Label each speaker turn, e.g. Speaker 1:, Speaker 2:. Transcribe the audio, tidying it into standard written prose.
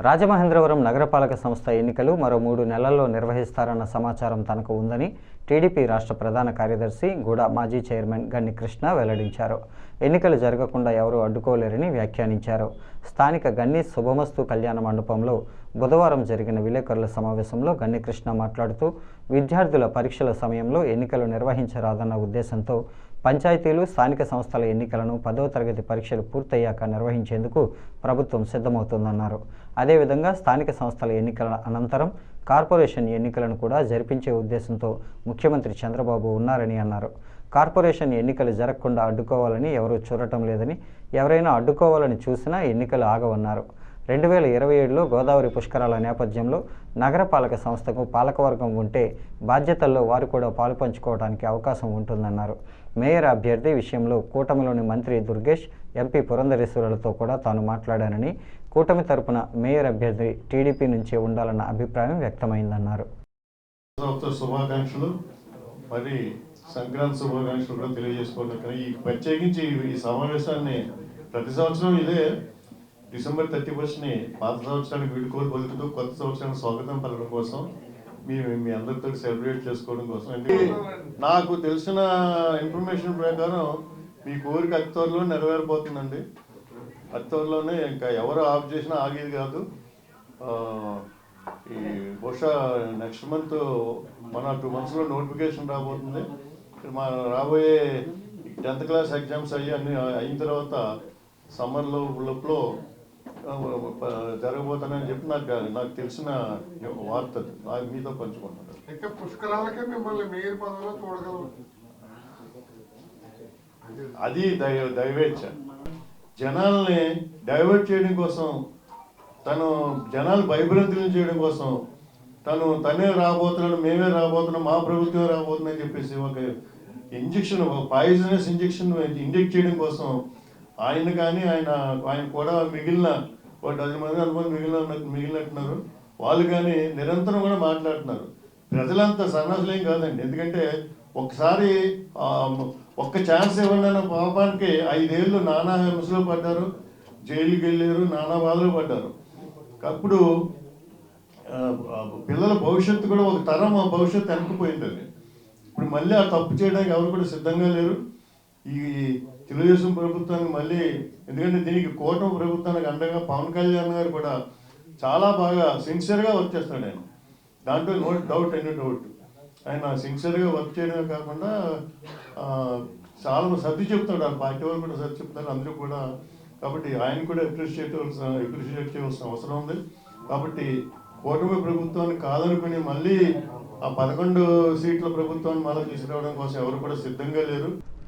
Speaker 1: రాజమహేంద్రవరం నగరపాలక సంస్థ ఎన్నికలు మరో 3 నెలల్లో నిర్వహిస్తారన్న సమాచారం తనకు ఉందని టీడీపీ రాష్ట్ర ప్రధాన కార్యదర్శి గూడ మాజీ చైర్మన్ గన్ని కృష్ణ వెల్లడించారు. ఎన్నికలు జరగకుండా ఎవరూ అడ్డుకోలేరని వ్యాఖ్యానించారు. స్థానిక గన్ని శుభమస్తు కళ్యాణ మండపంలో బుధవారం జరిగిన విలేకరుల సమావేశంలో గన్ని కృష్ణ మాట్లాడుతూ విద్యార్థుల పరీక్షల సమయంలో ఎన్నికలు నిర్వహించరాదన్న ఉద్దేశంతో పంచాయతీలు, స్థానిక సంస్థల ఎన్నికలను 10వ తరగతి పరీక్షలు పూర్తయ్యాక నిర్వహించేందుకు ప్రభుత్వం సిద్ధమవుతోందన్నారు. అదేవిధంగా స్థానిక సంస్థల ఎన్నికల అనంతరం కార్పొరేషన్ ఎన్నికలను కూడా జరిపించే ఉద్దేశంతో ముఖ్యమంత్రి చంద్రబాబు ఉన్నారని అన్నారు. కార్పొరేషన్ ఎన్నికలు జరగకుండా అడ్డుకోవాలని ఎవరూ చూడటం లేదని, ఎవరైనా అడ్డుకోవాలని చూసినా ఎన్నికలు ఆగవన్నారు. 2027లో గోదావరి పుష్కరాల నేపథ్యంలో నగరపాలక సంస్థకు పాలకవర్గం ఉంటే బాధ్యతల్లో వారు కూడా పాలుపంచుకోవడానికి అవకాశం ఉంటుందన్నారు. మేయర్ అభ్యర్థి విషయంలో కూటమిలోని మంత్రి దుర్గేష్, ఎంపీ పురంధరేశ్వరులతో కూడా తాను మాట్లాడానని, కూటమి తరపున మేయర్ అభ్యర్థి టీడీపీ నుంచే ఉండాలన్న అభిప్రాయం వ్యక్తమైందన్నారు.
Speaker 2: శుభాకాంక్షలు, మరి సంక్రాంతి శుభాకాంక్షలు కూడా తెలియజేసుకోవడం. ఈ ప్రత్యేకించి ఈ సమావేశాన్ని ప్రతి సంవత్సరం ఇదే డిసెంబర్ 31ని పాత సంవత్సరానికి వీడుకోలు పలుకుతూ కొత్త సంవత్సరానికి స్వాగతం పలకడం కోసం మీ అందరితో సెలబ్రేట్ చేసుకోవడం కోసం. అంటే నాకు తెలిసిన ఇన్ఫర్మేషన్ ప్రకారం మీ కోరిక అతి త్వరలో నెరవేరబోతుందండి. అతి త్వరలోనే ఇంకా ఎవరు ఆఫ్ చేసినా ఆగేది కాదు. ఈ బహుశా నెక్స్ట్ మంత్ 1 or 2 monthsలో నోటిఫికేషన్ రాబోతుంది. మా రాబోయే 10th క్లాస్ ఎగ్జామ్స్ అన్ని అయిన తర్వాత సమ్మర్లో లోపల జరగబోతానని చెప్పి నాకు తెలిసిన వార్త మీతో పంచుకుంటున్నాను.
Speaker 3: ఇంకా పుష్కరాలకే మిమ్మల్ని మేయర్ పదవిలో చూడగలరు.
Speaker 2: అది దైవేచ్ఛ. జనాల్ని డైవర్ట్ చేయడం కోసం, జనాలు భయభ్రాంతులను చేయడం కోసం తనే రాబోతున్నాడు, మేమే రాబోతున్నాం, మా ప్రభుత్వమే రాబోతుందని చెప్పేసి ఒక ఇంజెక్షన్, ఒక పాయిజనస్ ఇంజెక్షన్ ఇంజెక్ట్ చేయడం కోసం ఆయన కానీ ఆయన కూడా మిగిలిన 10 మంది 100 మంది మిగిలినట్టున్నారు. వాళ్ళు కానీ నిరంతరం కూడా మాట్లాడుతున్నారు. ప్రజలంతా సన్నాసులేం కాదండి. ఎందుకంటే ఒకసారి ఒక్క ఛాన్స్ ఇవ్వండి పాపానికి 5 ఏళ్ళు నానా హింసలో పడ్డారు, జైలుకి వెళ్ళారు, నానా బాధలు పడ్డారు. అప్పుడు పిల్లల భవిష్యత్తు కూడా ఒక తరం భవిష్యత్తు వెనకపోయింది. ఇప్పుడు మళ్ళీ ఆ తప్పు చేయడానికి ఎవరు కూడా సిద్ధంగా లేరు. ఈ తెలుగుదేశం ప్రభుత్వానికి మళ్ళీ, ఎందుకంటే దీనికి కూటమి ప్రభుత్వానికి అండగా పవన్ కళ్యాణ్ గారు కూడా చాలా బాగా సిన్సియర్గా వర్క్ చేస్తాడు. ఆయన దాంట్లో ఎనీ డౌట్. ఆయన సిన్సియర్గా వర్క్ చేయడమే కాకుండా చాలా సర్ది చెప్తాడు. ఆ పార్టీ వాళ్ళు కూడా సర్ది చెప్తారు, అందరూ కూడా. కాబట్టి ఆయన కూడా అప్రిషియేట్ చేయవలసిన అవసరం ఉంది. కాబట్టి కూటమి ప్రభుత్వాన్ని కాదనుకుని మళ్ళీ ఆ 11 సీట్ల ప్రభుత్వాన్ని మళ్ళీ తీసుకురావడం కోసం ఎవరు కూడా సిద్ధంగా లేరు.